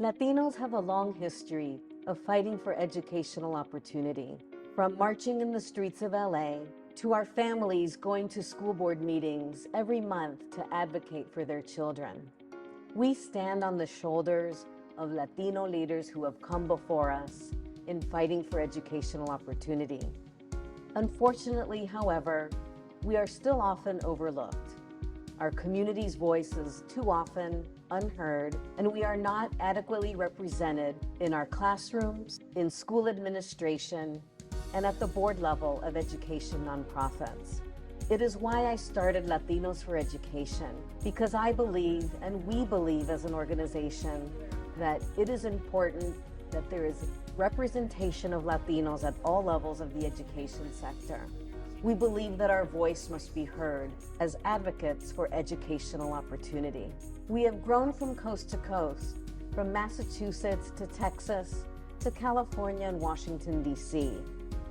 Latinos have a long history of fighting for educational opportunity. From marching in the streets of LA to our families going to school board meetings every month to advocate for their children. We stand on the shoulders of Latino leaders who have come before us in fighting for educational opportunity. Unfortunately, however, we are still often overlooked. Our community's voice is too often unheard, and we are not adequately represented in our classrooms, in school administration, and at the board level of education nonprofits. It is why I started Latinos for Education, because I believe, and we believe as an organization, that it is important that there is representation of Latinos at all levels of the education sector. We believe that our voice must be heard as advocates for educational opportunity. We have grown from coast to coast, from Massachusetts to Texas to California and Washington, D.C.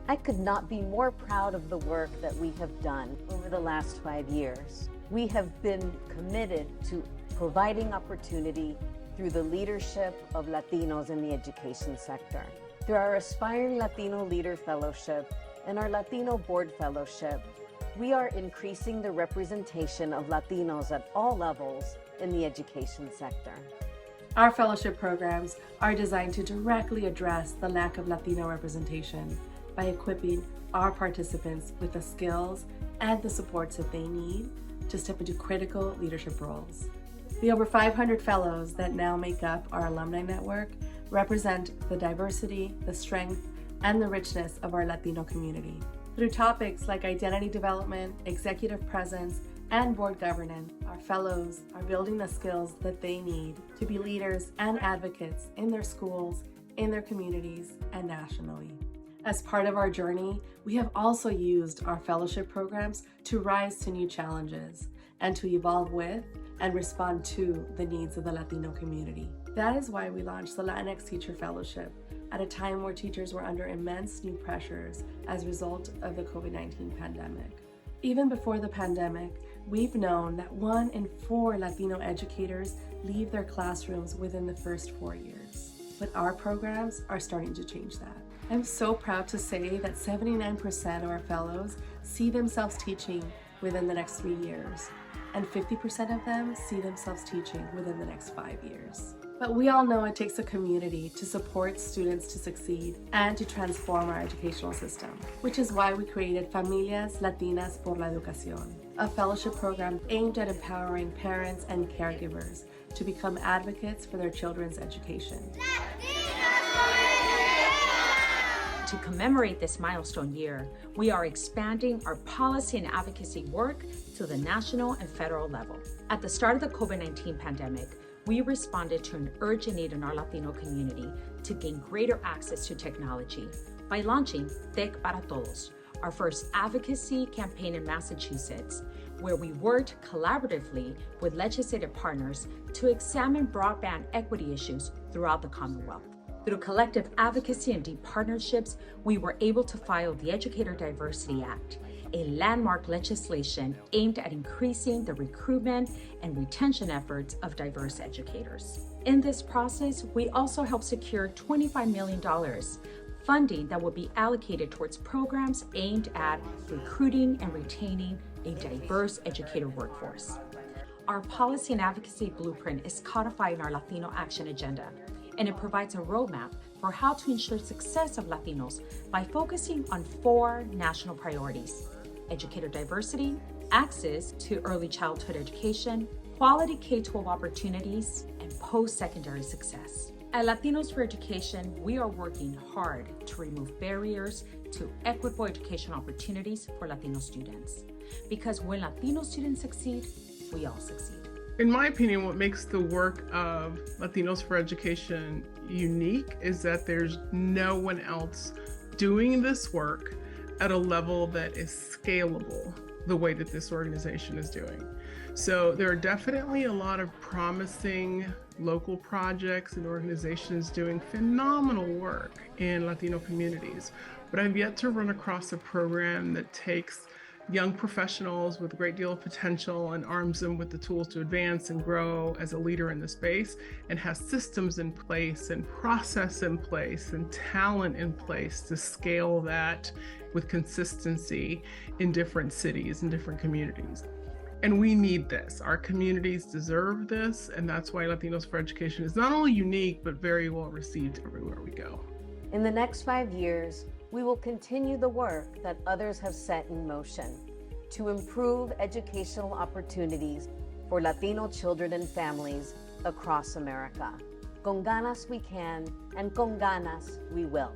I could not be more proud of the work that we have done over the last 5 years. We have been committed to providing opportunity through the leadership of Latinos in the education sector. Through our Aspiring Latino Leader Fellowship and our Latino Board Fellowship, we are increasing the representation of Latinos at all levels in the education sector. Our fellowship programs are designed to directly address the lack of Latino representation by equipping our participants with the skills and the supports that they need to step into critical leadership roles. The over 500 fellows that now make up our alumni network represent the diversity, the strength, and the richness of our Latino community. Through topics like identity development, executive presence, and board governance, our fellows are building the skills that they need to be leaders and advocates in their schools, in their communities, and nationally. As part of our journey, we have also used our fellowship programs to rise to new challenges and to evolve with and respond to the needs of the Latino community. That is why we launched the Latinx Teacher Fellowship at a time where teachers were under immense new pressures as a result of the COVID-19 pandemic. Even before the pandemic, we've known that 1 in 4 Latino educators leave their classrooms within the first 4 years. But our programs are starting to change that. I'm so proud to say that 79% of our fellows see themselves teaching within the next 3 years, and 50% of them see themselves teaching within the next 5 years. But we all know it takes a community to support students to succeed and to transform our educational system, which is why we created Familias Latinas por la Educación, a fellowship program aimed at empowering parents and caregivers to become advocates for their children's education. To commemorate this milestone year, we are expanding our policy and advocacy work to the national and federal level. At the start of the COVID-19 pandemic, we responded to an urgent need in our Latino community to gain greater access to technology by launching Tech para Todos, our first advocacy campaign in Massachusetts, where we worked collaboratively with legislative partners to examine broadband equity issues throughout the Commonwealth. Through collective advocacy and deep partnerships, we were able to file the Educator Diversity Act, a landmark legislation aimed at increasing the recruitment and retention efforts of diverse educators. In this process, we also helped secure $25 million, funding that will be allocated towards programs aimed at recruiting and retaining a diverse educator workforce. Our policy and advocacy blueprint is codified in our Latino Action Agenda, and it provides a roadmap for how to ensure success of Latinos by focusing on 4 national priorities: educator diversity, access to early childhood education, quality K-12 opportunities, and post-secondary success. At Latinos for Education, we are working hard to remove barriers to equitable education opportunities for Latino students. Because when Latino students succeed, we all succeed. In my opinion, what makes the work of Latinos for Education unique is that there's no one else doing this work at a level that is scalable the way that this organization is doing. So there are definitely a lot of promising local projects and organizations doing phenomenal work in Latino communities, but I've yet to run across a program that takes young professionals with a great deal of potential and arms them with the tools to advance and grow as a leader in the space, and has systems in place and process in place and talent in place to scale that with consistency in different cities and different communities. And we need this. Our communities deserve this, and that's why Latinos for Education is not only unique, but very well received everywhere we go. In the next 5 years, we will continue the work that others have set in motion to improve educational opportunities for Latino children and families across America. Con ganas we can, and con ganas we will.